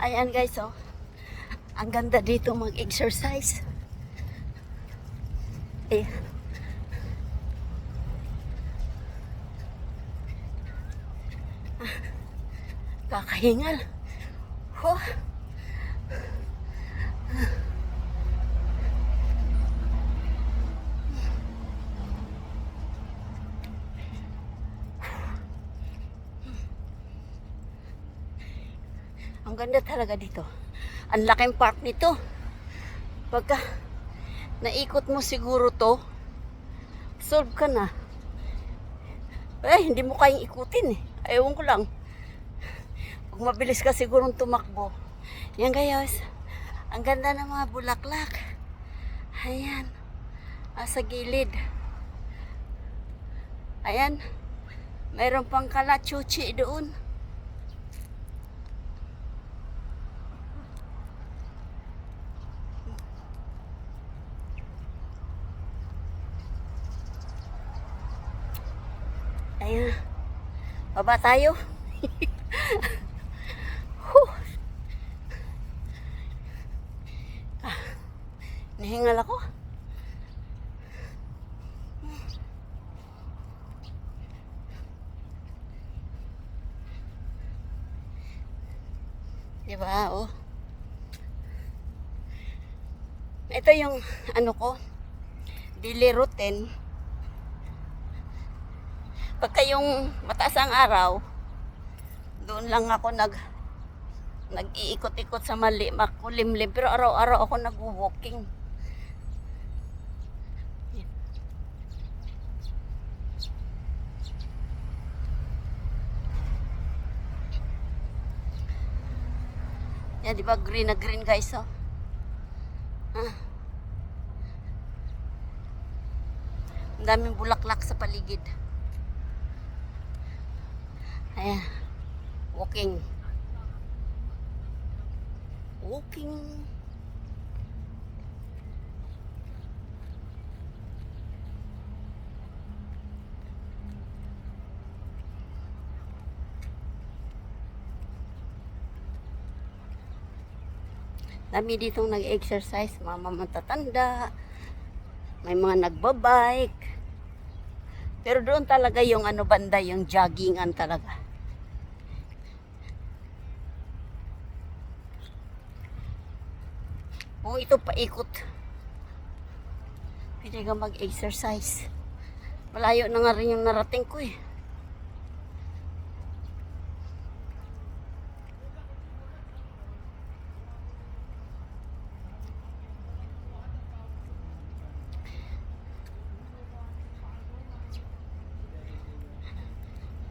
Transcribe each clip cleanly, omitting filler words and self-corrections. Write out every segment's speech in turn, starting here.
Ayan guys, oh. Ang ganda dito mag-exercise. Eh. Kakahingal. Oh. Ang ganda talaga dito. Ang laking park nito. Pagka naikot mo siguro to, solve ka na. Hindi mo kayang ikutin eh. Ayaw ko lang. Pag mabilis ka sigurong tumakbo. Yan guys. Ang ganda ng mga bulaklak. Ayan. Sa gilid. Ayan. Mayroon pang kalachuchi doon. Ayan. Baba tayo. Nahingal ako. Diba, oh. Ito yung ano ko, daily routine. Pagka yung mataas ang araw, doon lang ako nag-iikot-ikot sa makulimlim. Pero araw-araw ako nag-walking. Yan, di ba green na green guys, oh. Ang daming bulaklak sa paligid. Ayan. Walking. Dami ditong nag-exercise, mga matatanda, may mga nagbabike. Pero doon talaga yung ano banda, yung joggingan talaga. Kung ito paikot, pwede ka mag-exercise. Malayo na nga rin yung narating ko eh.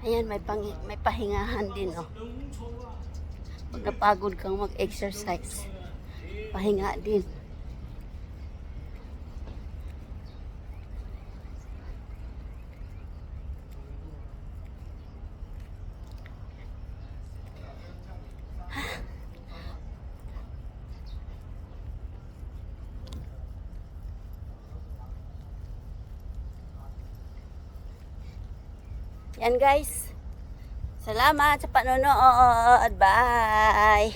Ayan, may pahingahan din, oh. Pag napagod kang mag-exercise, pahinga din. Yan guys. Salamat sa panonood. Bye!